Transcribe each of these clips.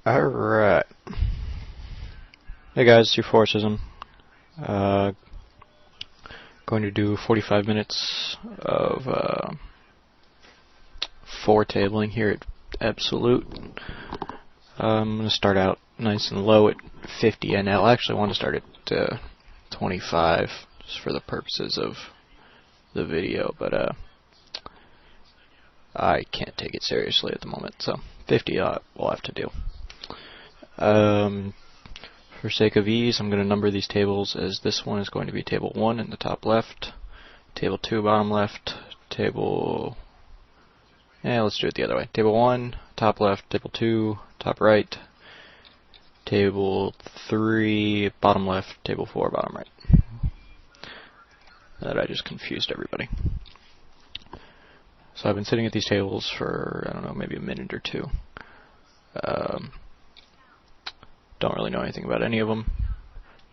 Alright. Hey guys, Euphoricism. Going to do 45 minutes of 4 tabling here at Absolute. I'm going to start out nice and low at 50 NL. I actually want to start at 25 just for the purposes of the video, but I can't take it seriously at the moment, so 50 we'll have to do. For sake of ease, I'm going to number these tables as this one is going to be table 1 in the top left, table 2 bottom left, table... let's do it the other way. Table 1, top left, table 2, top right, table 3, bottom left, table 4, bottom right. That I just confused everybody. So I've been sitting at these tables for, I don't know, maybe a minute or two. Don't really know anything about any of them.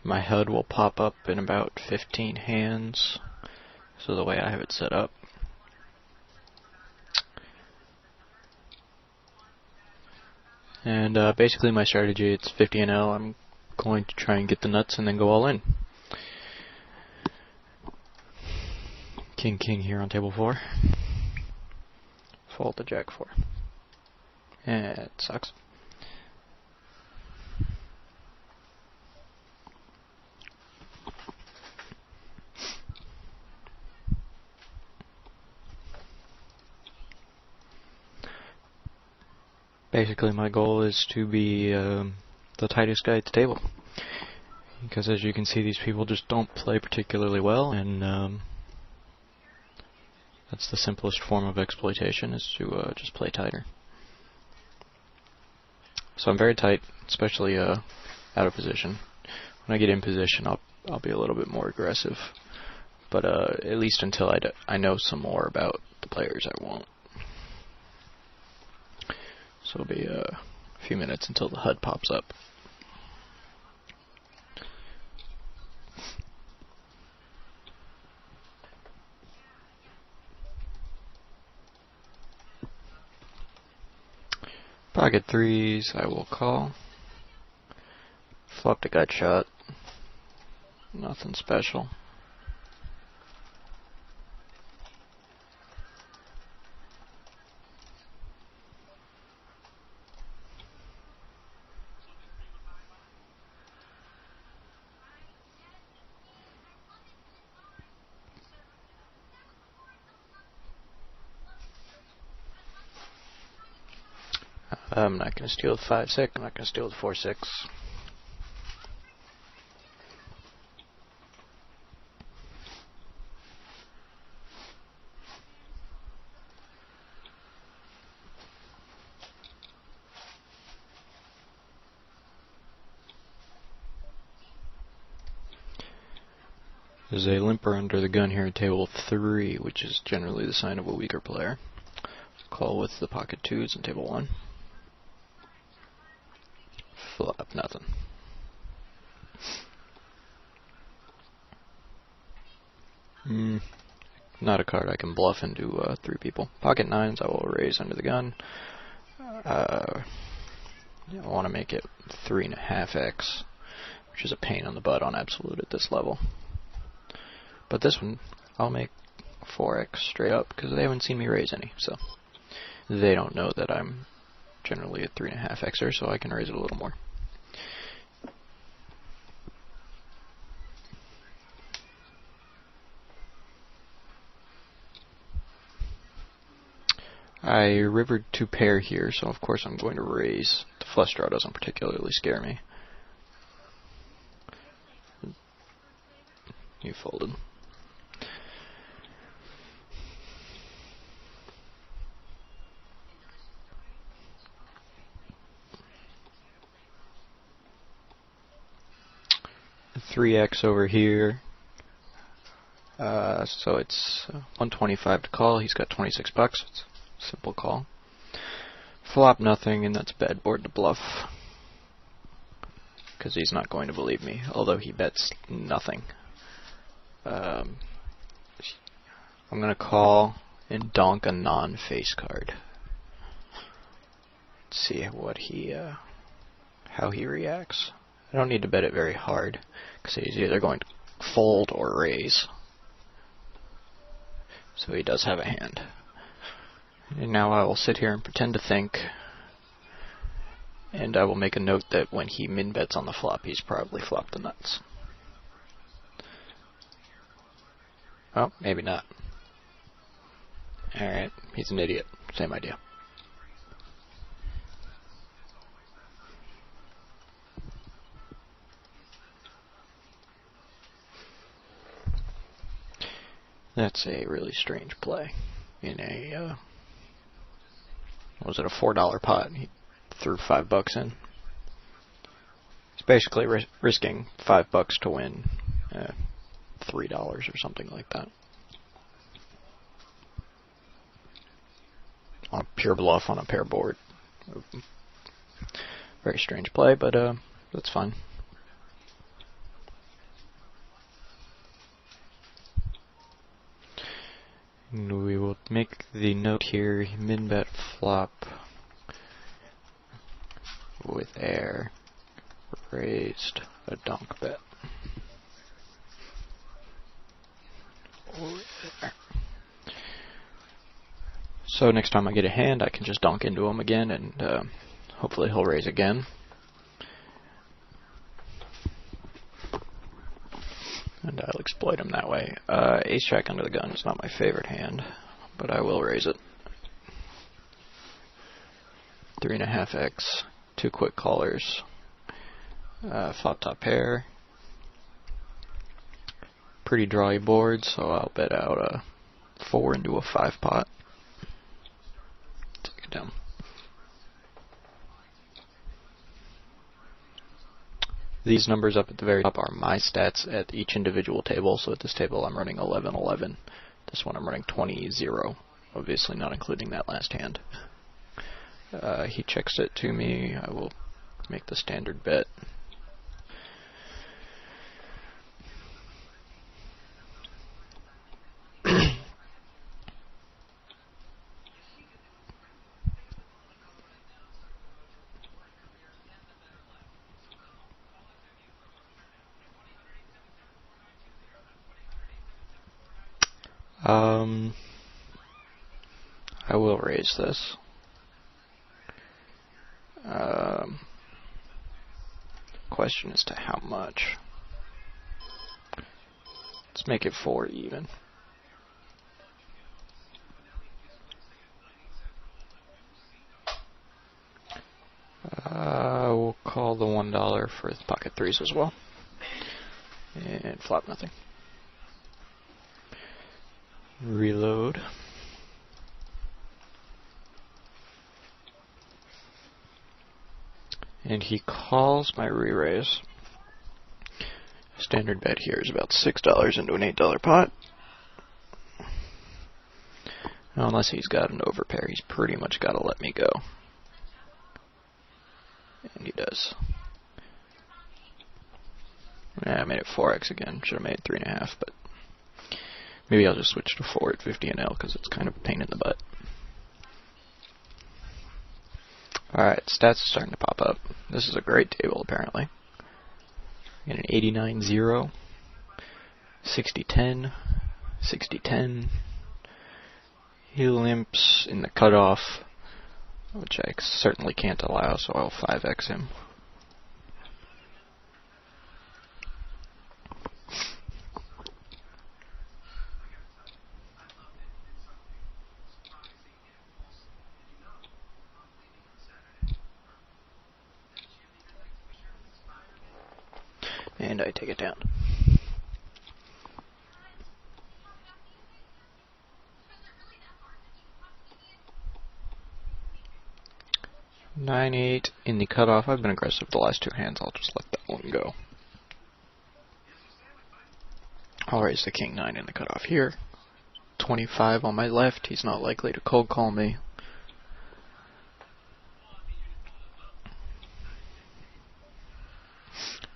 My HUD will pop up in about 15 hands, so the way I have it set up. And basically my strategy, it's 50 NL. I'm going to try and get the nuts and then go all in. King here on table 4. Fold the jack 4. It sucks. Basically my goal is to be the tightest guy at the table. Because as you can see, these people just don't play particularly well, and that's the simplest form of exploitation, is to just play tighter. So I'm very tight, especially out of position. When I get in position, I'll be a little bit more aggressive, but at least until I know some more about the players, I won't. So it'll be a few minutes until the HUD pops up. Pocket 3s, I will call. Flop the gut shot. Nothing special. I'm not going to steal the 5-6, I'm not going to steal the 4-6. There's a limper under the gun here at table 3, which is generally the sign of a weaker player. Call with the pocket 2s in table 1. Flop nothing. Not a card I can bluff into 3 people. Pocket 9s I will raise under the gun. I want to make it 3.5x, which is a pain on the butt on Absolute at this level. But this one, I'll make 4x straight up, because they haven't seen me raise any, so they don't know that I'm generally a 3.5xer, so I can raise it a little more. I rivered 2 pair here, so of course I'm going to raise. The flush draw doesn't particularly scare me. You folded. The 3x over here. So it's 125 to call. He's got 26 bucks. It's a simple call. Flop nothing, and that's bad board to bluff. Because he's not going to believe me, although he bets nothing. I'm going to call and donk a non-face card. Let's see what he how he reacts. I don't need to bet it very hard, because he's either going to fold or raise. So he does have a hand. And now I will sit here and pretend to think, and I will make a note that when he min-bets on the flop, he's probably flopped the nuts. Oh, maybe not. Alright, he's an idiot. Same idea. That's a really strange play. In a, was it a $4 pot? He threw $5 in. He's basically risking $5 to win $3 or something like that. On a pure bluff on a pair board. Very strange play, but that's fine. And we will make the note here, min-bet flop with air, raised a donk bet. So next time I get a hand, I can just donk into him again, and hopefully he'll raise again. And I'll exploit him that way. Ace-Jack under the gun is not my favorite hand, but I will raise it. 3.5x, 2 quick callers, flop top pair. Pretty drawy board, so I'll bet out a 4 into a 5 pot. Take it down. These numbers up at the very top are my stats at each individual table. So at this table I'm running 11-11. This one I'm running 20-0. Obviously not including that last hand. He checks it to me. I will make the standard bet. I will raise this. Question as to how much. Let's make it 4 even. We'll call the $1 for the pocket threes as well. And flop nothing. Reload. And he calls my re-raise. Standard bet here is about $6 into an $8 pot. Now, unless he's got an overpair, he's pretty much got to let me go. And he does. Yeah, I made it 4x again. Should have made it 3.5, but maybe I'll just switch to 4 at 50 and L because it's kind of a pain in the butt. Alright, stats are starting to pop up. This is a great table, apparently. Get an 89-0, 60-10, 60-10. He limps in the cutoff, which I certainly can't allow, so I'll 5x him. And I take it down. $9-8 in the cutoff. I've been aggressive the last 2 hands. I'll just let that one go. I'll raise the King-9 in the cutoff here. 25 on my left. He's not likely to cold call me.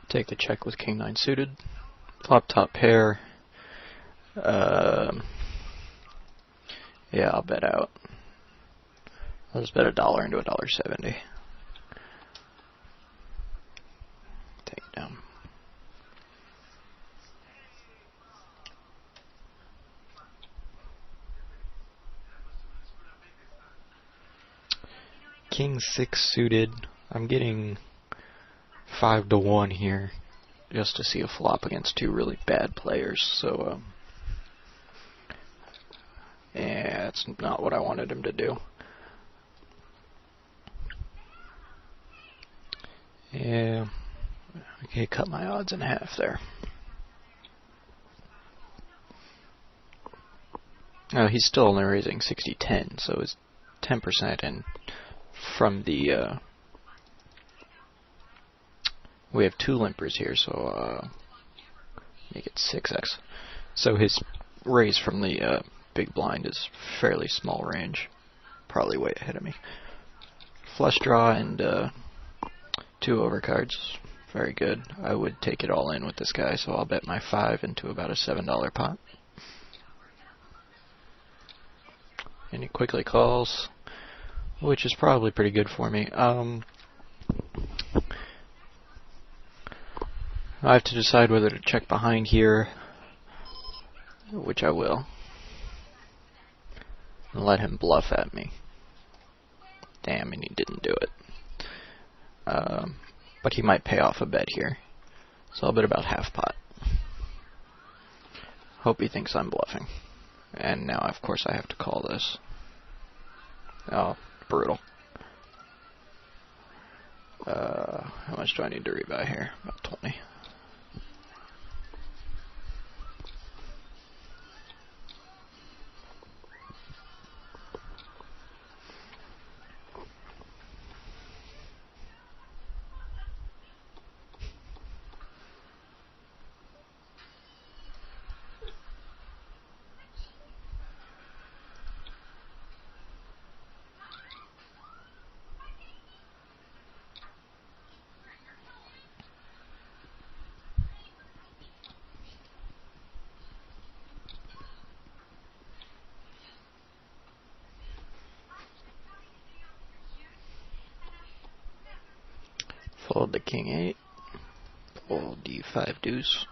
Take the check with King-9 suited. Flop top pair. Yeah, I'll bet out. I'll just bet $1 into $1.70. King 6 suited. I'm getting 5-1 here just to see a flop against two really bad players. So, yeah, that's not what I wanted him to do. Yeah, okay, cut my odds in half there. Oh, he's still only raising 60-10, so it's 10%, and from the, we have two limpers here, so, make it 6x. So his raise from the, big blind is fairly small range, probably way ahead of me. Flush draw and, 2 overcards, very good. I would take it all in with this guy, so I'll bet my 5 into about a $7 pot. And he quickly calls, which is probably pretty good for me. I have to decide whether to check behind here, which I will, and let him bluff at me. Damn, and he didn't do it. But he might pay off a bet here, so I'll bet about half pot. Hope he thinks I'm bluffing. And now, of course, I have to call this. Oh, brutal. How much do I need to rebuy here? About 20. Fold the King 8. Fold D5 deuce.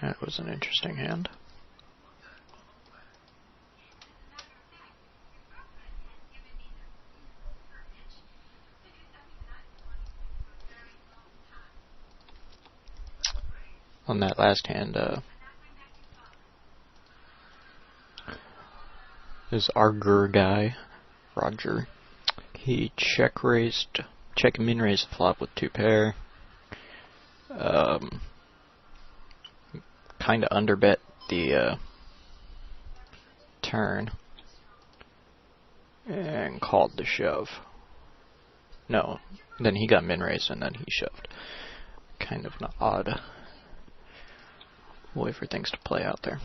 That was an interesting hand. On that last hand, this Arger guy, Roger, he check min raised the flop with 2 pair. Kind of underbet the turn and called the shove. No, then he got min raised and then he shoved. Kind of an odd way for things to play out there.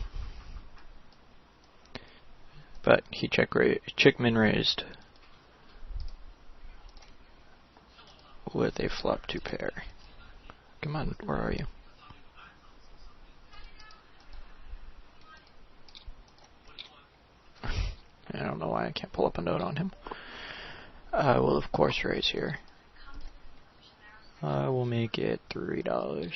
But he check min raised with a flop 2 pair. Come on, where are you? I don't know why I can't pull up a note on him. I will of course raise here. I will make it $3.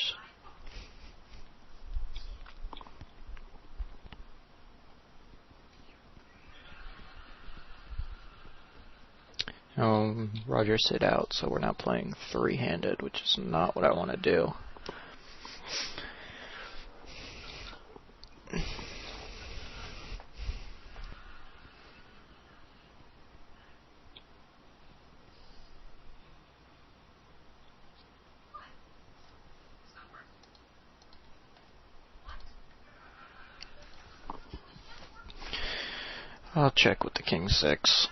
Roger sit out, so we're not playing 3-handed, which is not what I want to do. I'll check with the King 6.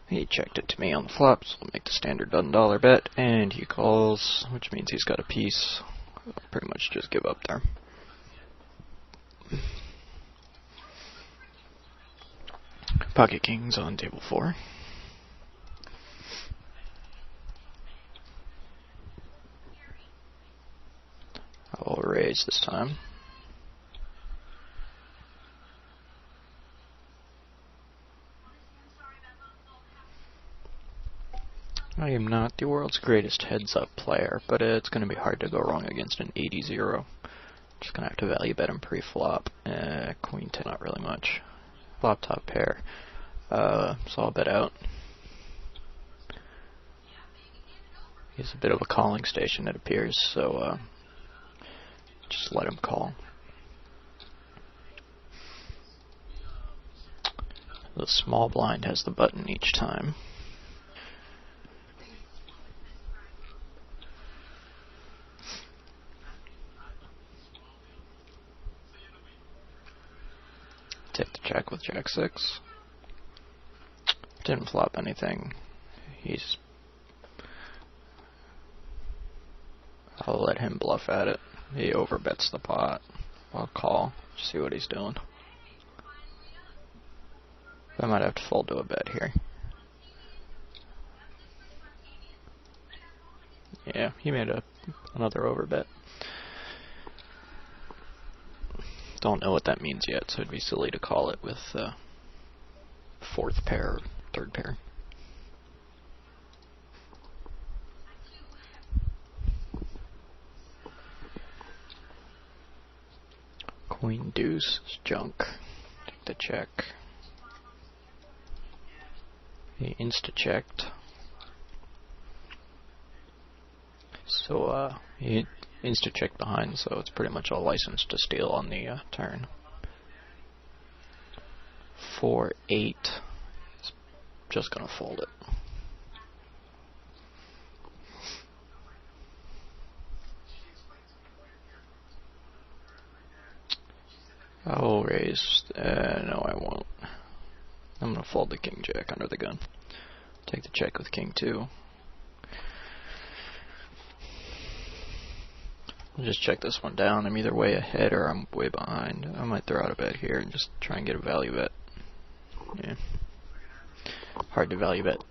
He checked it to me on the flop, so I'll make the standard $1 bet, and he calls, which means he's got a piece. I'll pretty much just give up there. Pocket kings on table 4. I will raise this time. I am not the world's greatest heads-up player, but it's going to be hard to go wrong against an 80-0. Just going to have to value bet him pre-flop. Queen 10, not really much. Flop top pair. So I'll bet out. He's a bit of a calling station, it appears, so just let him call. The small blind has the button each time. Take the check with Jack 6. Didn't flop anything. I'll let him bluff at it. He overbets the pot. I'll call. See what he's doing. I might have to fold to a bet here. Yeah, he made another overbet. Don't know what that means yet, so it'd be silly to call it with fourth pair or third pair. Queen deuce is junk. Take the check. He insta-checked. So he insta-checked behind, so it's pretty much a license to steal on the turn. 4-8. He's just gonna fold it. I will raise. No, I won't. I'm gonna fold the king jack under the gun. Take the check with king 2. I'll just check this one down. I'm either way ahead or I'm way behind. I might throw out a bet here and just try and get a value bet. Yeah. Hard to value bet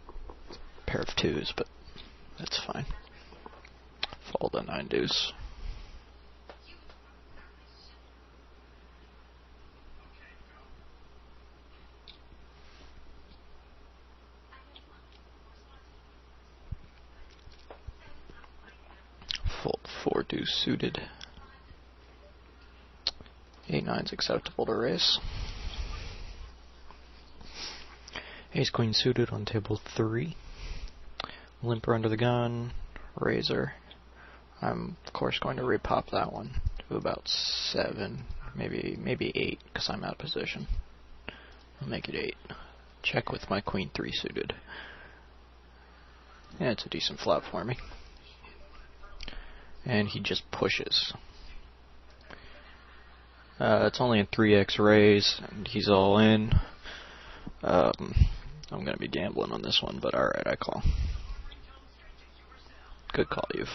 a pair of 2s, but that's fine. Fold the 9 deuce. Fold 4 deuce suited. 8-9's acceptable to raise. Ace queen suited on table 3. Limper under the gun. Razor. I'm of course going to repop that one to about 7, maybe 8, because I'm out of position. I'll make it 8. Check with my queen 3 suited. Yeah, it's a decent flop for me. And he just pushes. It's only a 3x raise, and he's all in. I'm going to be gambling on this one, but alright, I call. Good call, Euth.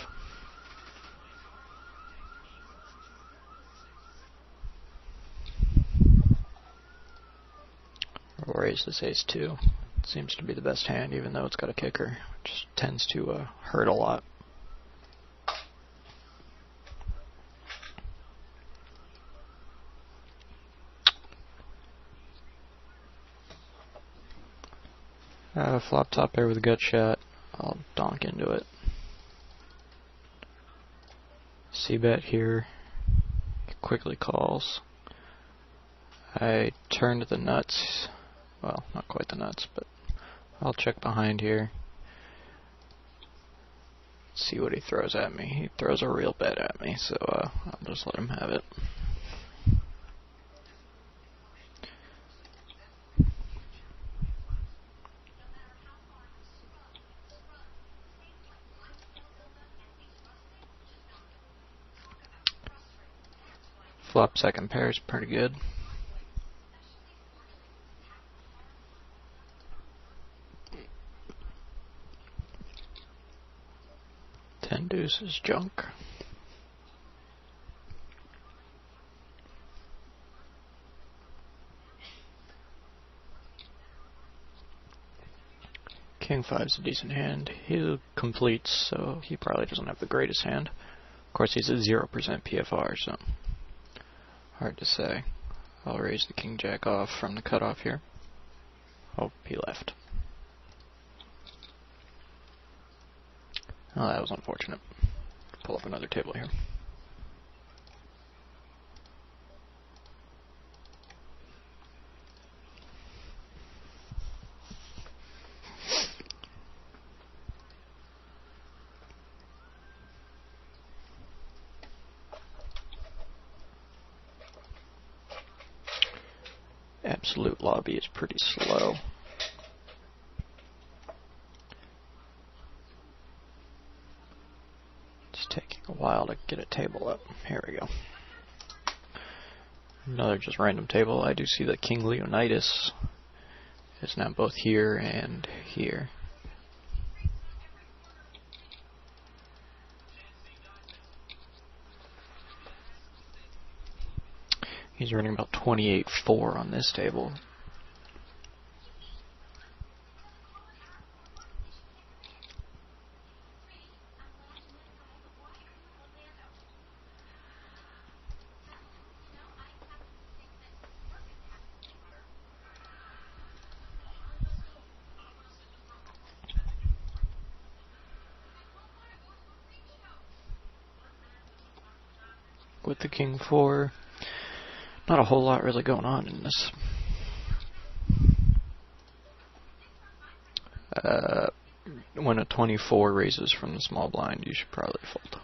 I'll raise this ace 2. Seems to be the best hand, even though it's got a kicker, which tends to hurt a lot. Flop top pair with a gut shot. I'll donk into it. C-bet here. Quickly calls. I turned the nuts. Well, not quite the nuts, but I'll check behind here. See what he throws at me. He throws a real bet at me, so I'll just let him have it. Flop second pair is pretty good. deuce is junk. King 5's a decent hand. He completes, so he probably doesn't have the greatest hand. Of course, he's at 0% PFR, so hard to say. I'll raise the King Jack off from the cutoff here. Oh, he left. Oh, that was unfortunate. Pull up another table here. Absolute lobby is pretty slow. It's taking a while to get a table up. Here we go. Another just random table. I do see that King Leonidas is now both here and here. He's running about 28-4 on this table. With the King 4, not a whole lot really going on in this. When a 24 raises from the small blind, you should probably fold.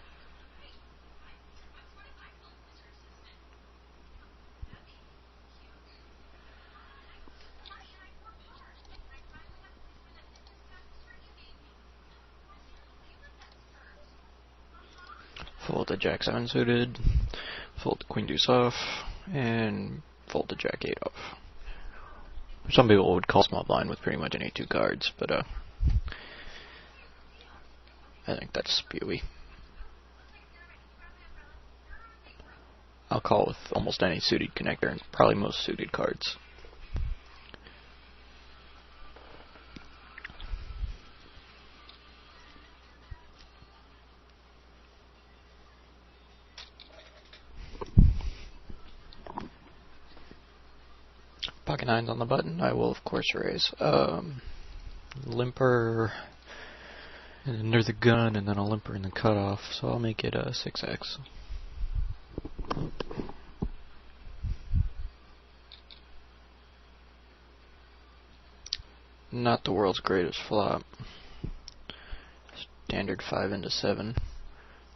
Fold the Jack 7 suited, fold the Queen Deuce off, and fold the Jack 8 off. Some people would call small blind with pretty much any 2 cards, but I think that's spewy. I'll call with almost any suited connector and probably most suited cards. Pocket 9's on the button. I will of course raise. Limper under the gun, and then a limper in the cutoff, so I'll make it 6x. Not the world's greatest flop. Standard 5 into 7.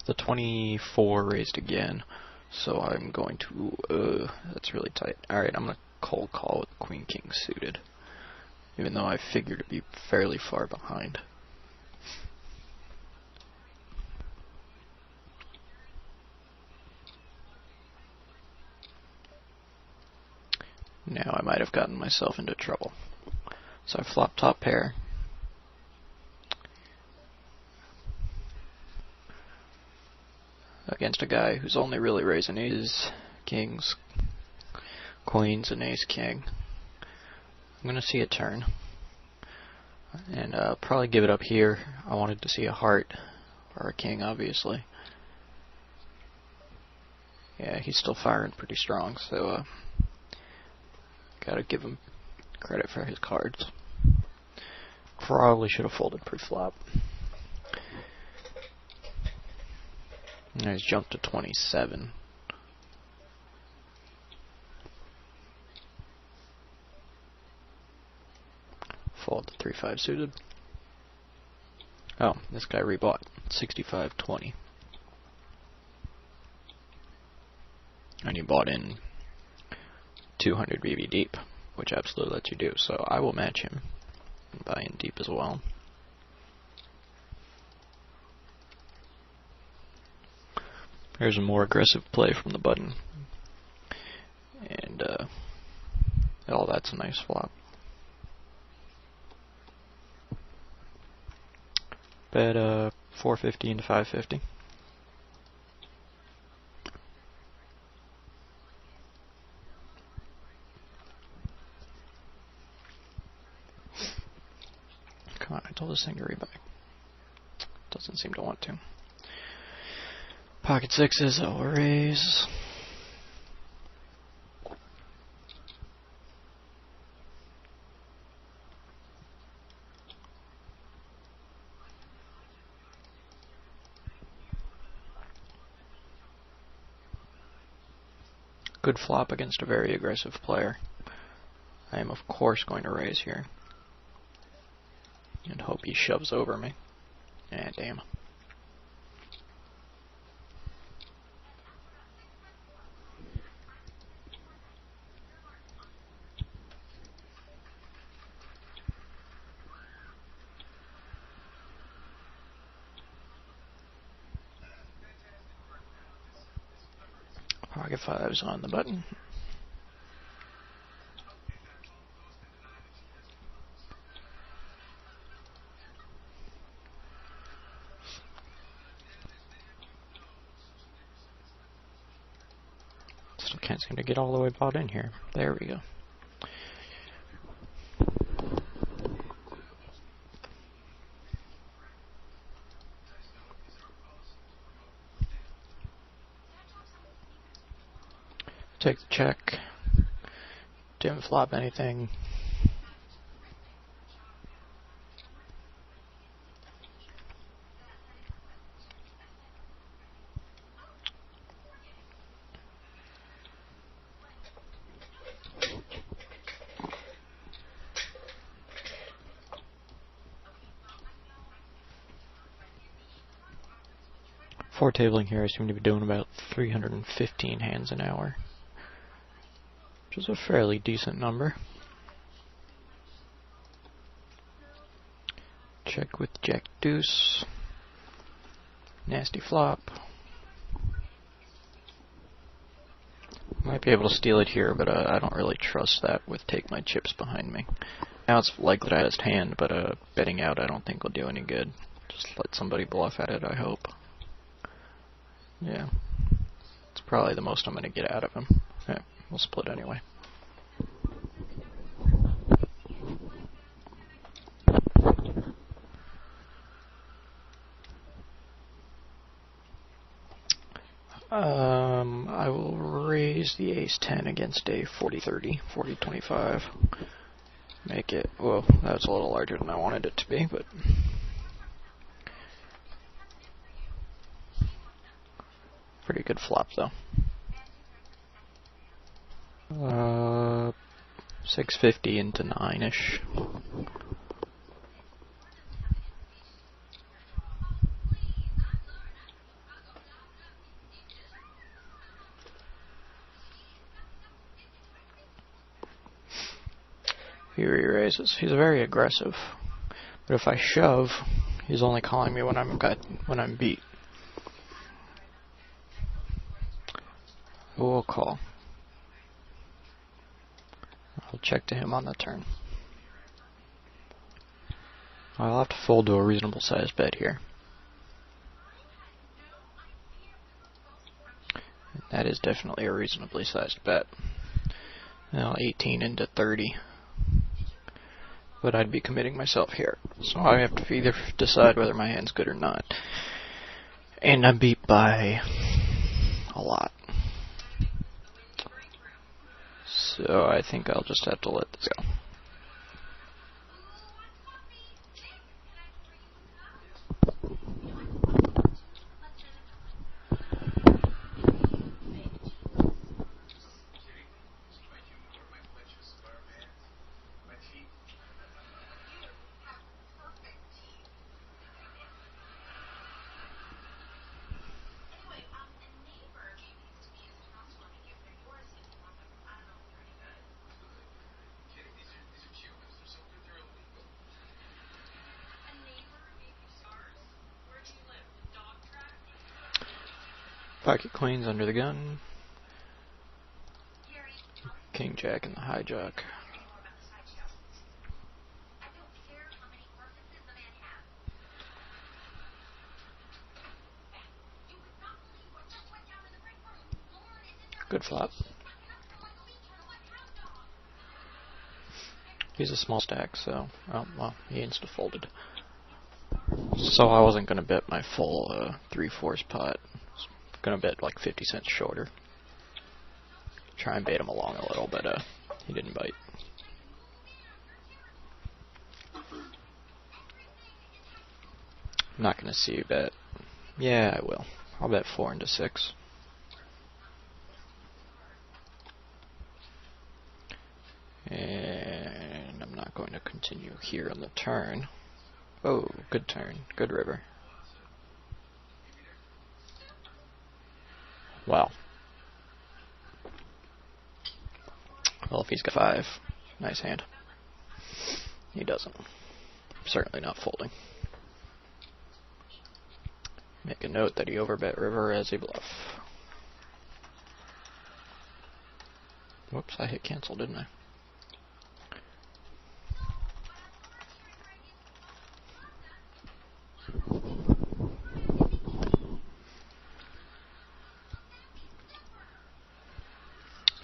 The 24 raised again, so I'm going to, that's really tight. Alright, I'm going to cold call with Queen King suited, even though I figured to be fairly far behind. Now I might have gotten myself into trouble. So I flop top pair. Against a guy who's only really raising aces, kings, queens, and ace king. I'm gonna see a turn. And probably give it up here. I wanted to see a heart or a king, obviously. Yeah, he's still firing pretty strong, so gotta give him credit for his cards. Probably should have folded pre-flop. Now he's jumped to 27. Fold the 3-5 suited. Oh, this guy rebought 65-20. And he bought in 200 BB deep, which absolutely lets you do. So I will match him and buy in deep as well. There's a more aggressive play from the button. And, oh, that's a nice flop. Bet 450 into 550. Come on, I told this thing to rebuy. Doesn't seem to want to. Pocket sixes, I will raise. Good flop against a very aggressive player. I am of course going to raise here. And hope he shoves over me. Ah, damn. Pocket fives on the button. Still can't seem to get all the way bought in here. There we go. Take the check. Didn't flop anything. For tabling here, I seem to be doing about 315 hands an hour, which is a fairly decent number. Check with Jack Deuce. Nasty flop. Might be able to steal it here, but I don't really trust that with take my chips behind me. Now it's likely to highest hand, but betting out I don't think will do any good. Just let somebody bluff at it, I hope. Yeah. It's probably the most I'm going to get out of him. Yeah, we'll split anyway. I will raise the ace-10 against a 40-30, 40-25. Make it, well, that's a little larger than I wanted it to be, but... Pretty good flop, though. 650 into 9-ish. Here he raises. He's very aggressive, but if I shove, he's only calling me when I'm beat. We'll call. I'll check to him on the turn. I'll have to fold to a reasonable sized bet here. That is definitely a reasonably sized bet. Now 18 into 30. But I'd be committing myself here. So I have to either decide whether my hand's good or not. And I'm beat by a lot. So I think I'll just have to let this go. Pocket queens under the gun. King jack and the hijack. Good flop. He's a small stack, so, oh, well, he insta-folded. So I wasn't going to bet my full 3/4 pot. I was going to bet like 50 cents shorter. Try and bait him along a little, but he didn't bite. I'm not going to see you bet. Yeah, I will. I'll bet 4 into 6. And I'm not going to continue here on the turn. Oh, good turn. Good river. Wow. Well, if he's got 5, nice hand. He doesn't. Certainly not folding. Make a note that he overbet river as a bluff. Whoops, I hit cancel, didn't I?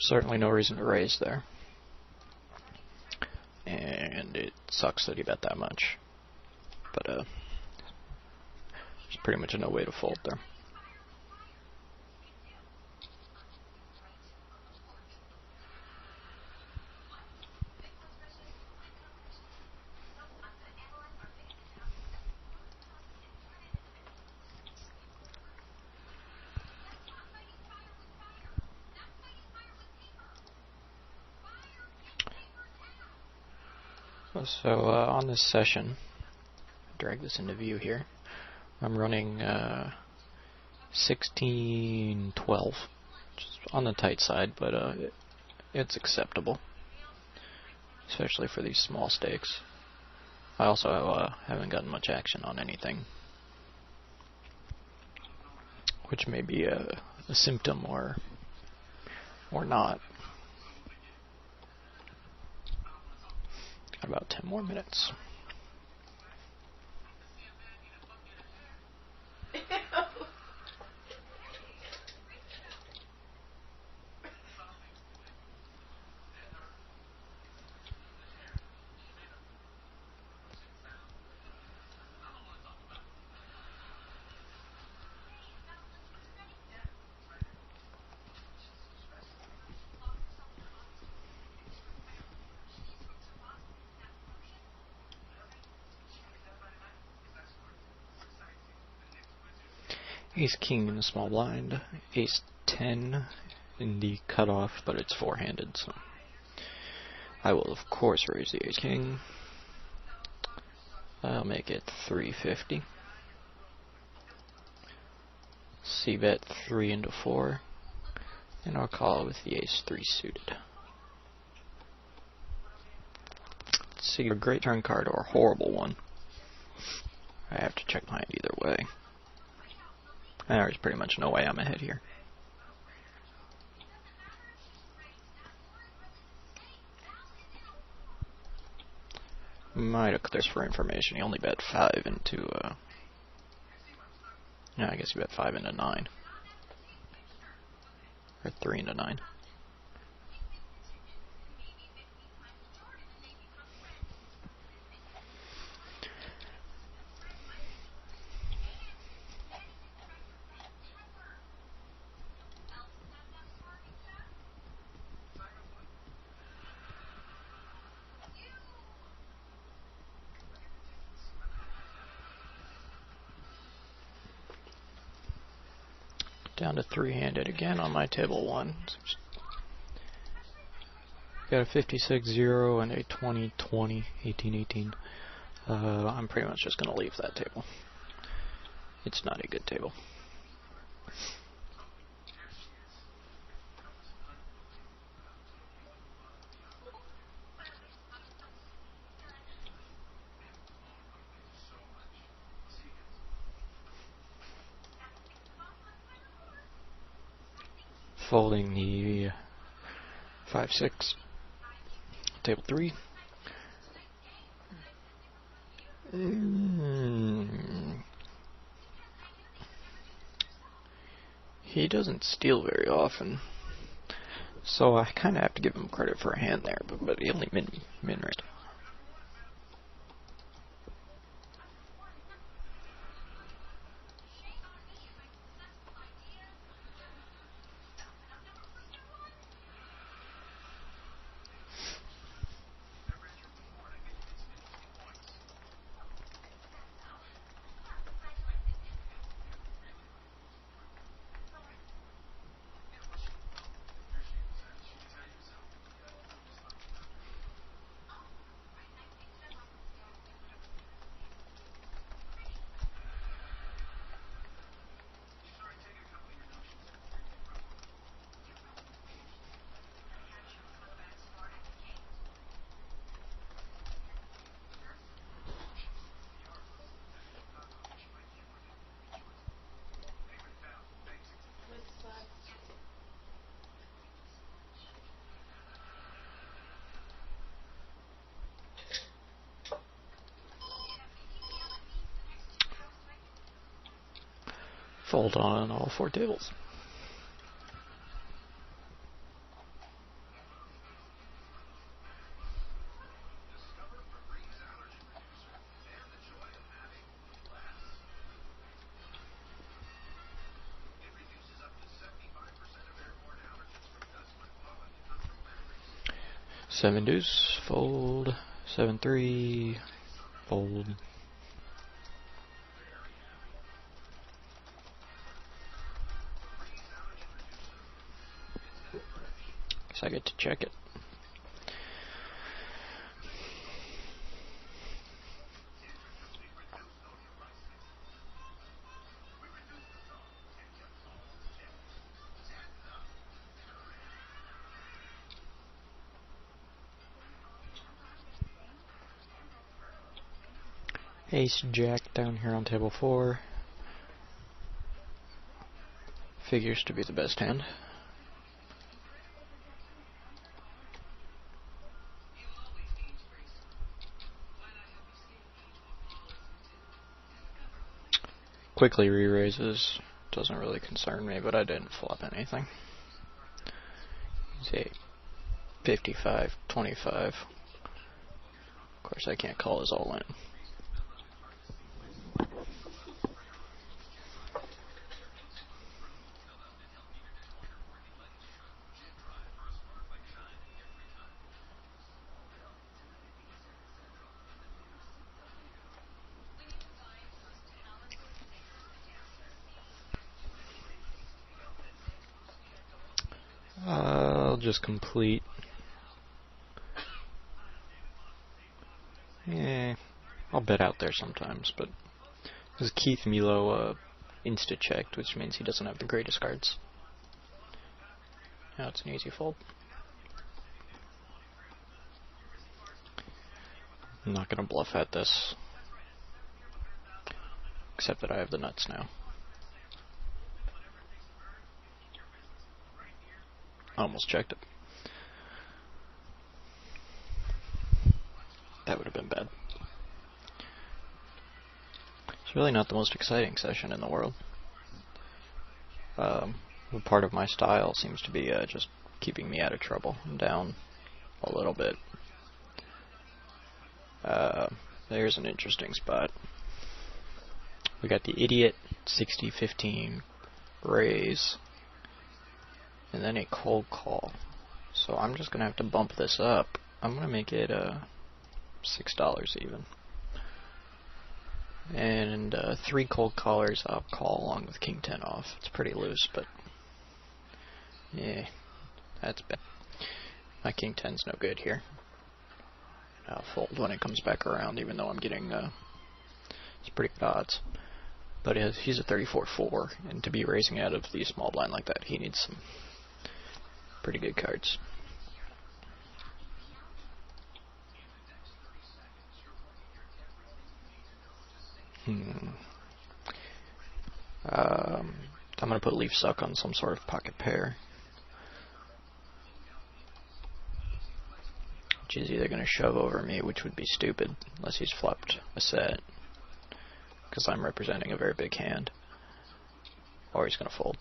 Certainly no reason to raise there. And it sucks that he bet that much. But there's pretty much no way to fold there. So on this session, drag this into view here, I'm running 16-12, which is on the tight side, but it's acceptable, especially for these small stakes. I also haven't gotten much action on anything, which may be a symptom or not. Got about 10 more minutes. Ace King in the small blind, Ace 10 in the cutoff, but it's four-handed, so I will of course raise the Ace King. I'll make it 350. C-bet 3 into 4, and I'll call with the Ace 3 suited. Let's see, a great turn card or a horrible one. I have to check my hand either way. There's pretty much no way I'm ahead here. Might have clears for information. He only bet 5 into, yeah, I guess he bet 5 into 9. Or 3 into 9. Down to three-handed again on my table 1. Got a 56-0 and a 20-20, 18-18. I'm pretty much just going to leave that table. It's not a good table. Folding the 5-6, table 3. He doesn't steal very often. So I kind of have to give him credit for a hand there, but he only min-raised. Fold on all 4 tables. Seven deuce, fold. 7-3, fold. Guess I get to check it. Ace Jack down here on table 4. Figures to be the best hand. Quickly re-raises. Doesn't really concern me, but I didn't flop anything. Say 55-25. Of course, I can't call his all in. I'll just complete. Yeah, I'll bet out there sometimes, but because Keith Milo insta-checked, which means he doesn't have the greatest cards. Now it's an easy fold. I'm not going to bluff at this, except that I have the nuts now. I almost checked it. That would have been bad. It's really not the most exciting session in the world. Part of my style seems to be just keeping me out of trouble and down a little bit. There's an interesting spot. We got the idiot 60-15 raise, and then a cold call. So I'm just going to have to bump this up. I'm going to make it $6 even. And 3 cold callers I'll call along with King 10 off. It's pretty loose, but yeah, that's bad. My King 10's no good here. I'll fold when it comes back around, even though I'm getting it's pretty good odds. But he's a 34-4, and to be raising out of the small blind like that, he needs some pretty good cards. I'm going to put Leaf Suck on some sort of pocket pair, which is either going to shove over me, which would be stupid, unless he's flopped a set, because I'm representing a very big hand, or he's going to fold.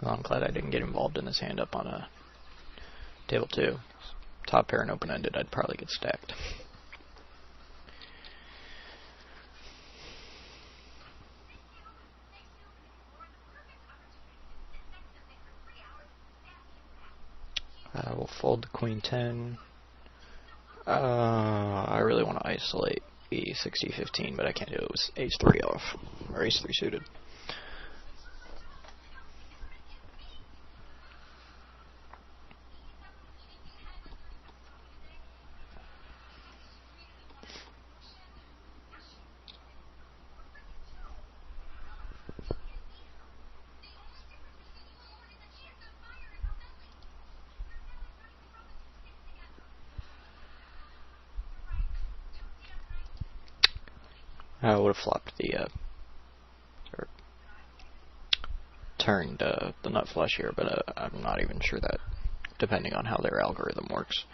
Well, I'm glad I didn't get involved in this hand up on a table 2. Top pair and open-ended, I'd probably get stacked. We'll fold the queen 10. I really want to isolate the 60-15, but I can't do it with ace 3 off, or ace 3 suited. I would have flopped the, or turned the nut flush here, but I'm not even sure that, depending on how their algorithm works,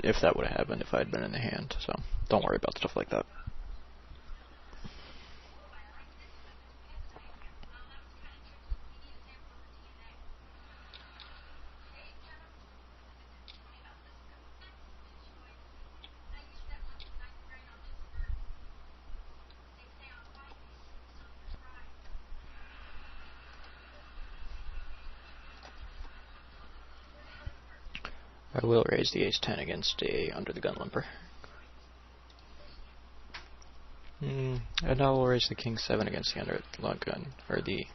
if that would have happened if I had been in the hand, so don't worry about stuff like that. I will raise the ace 10 against a under the gun limper. And I will raise the king 7 against the under the gun, or the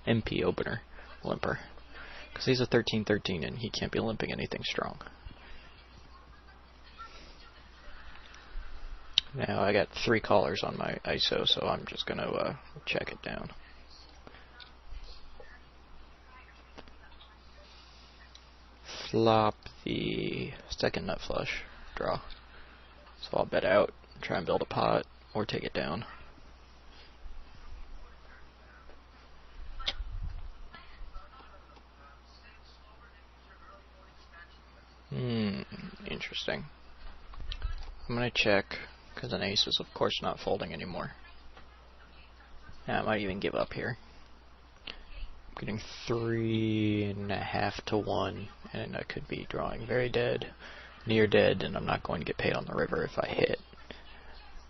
MP opener limper. Because he's a 13-13 and he can't be limping anything strong. Now I got 3 callers on my ISO, so I'm just going to check it down. Flop the second nut flush, draw. So I'll bet out, try and build a pot, or take it down. Interesting. I'm going to check, because an ace is of course not folding anymore. Now I might even give up here. I'm getting 3.5 to 1, and I could be drawing very dead, near dead, and I'm not going to get paid on the river if I hit.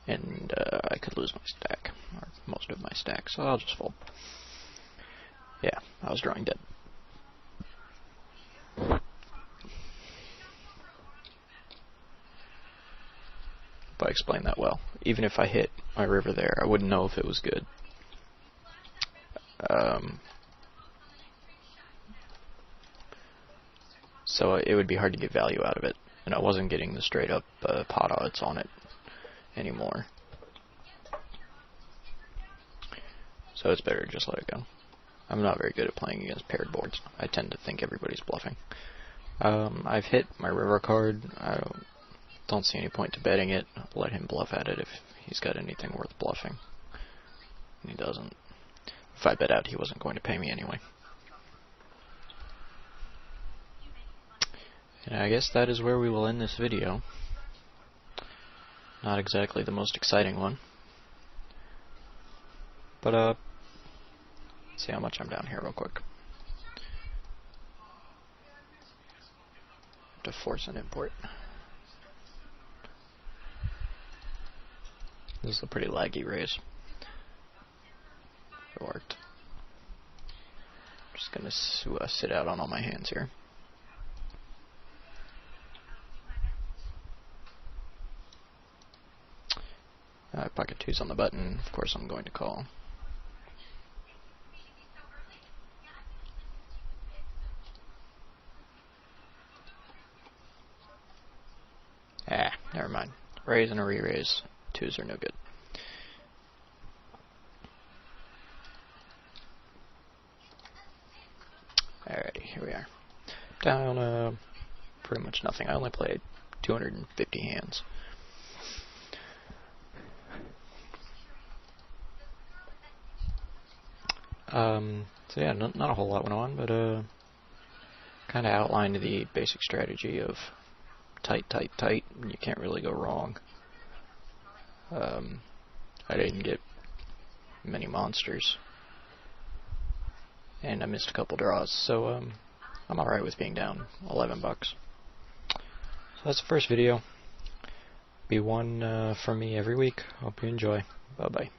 And I could lose my stack, or most of my stack, so I'll just fold. Yeah, I was drawing dead. But I explained that well. Even if I hit my river there, I wouldn't know if it was good. So it would be hard to get value out of it, and I wasn't getting the straight up pot odds on it anymore. So it's better to just let it go. I'm not very good at playing against paired boards. I tend to think everybody's bluffing. I've hit my river card. I don't see any point to betting it. I'll let him bluff at it if he's got anything worth bluffing. And he doesn't. If I bet out, he wasn't going to pay me anyway. And I guess that is where we will end this video. Not exactly the most exciting one. But, let's see how much I'm down here real quick. To force an import. This is a pretty laggy raise. It worked. I'm just going to sit out on all my hands here. Pocket 2's on the button. Of course I'm going to call. Never mind. Raise and a re-raise. 2s are no good. Alrighty, here we are. Down pretty much nothing. I only played 250 hands. So yeah, not a whole lot went on, but kind of outlined the basic strategy of tight, tight, tight. You can't really go wrong. I didn't get many monsters, and I missed a couple draws, so I'm alright with being down $11. So that's the first video. Be one from me every week. Hope you enjoy. Bye bye.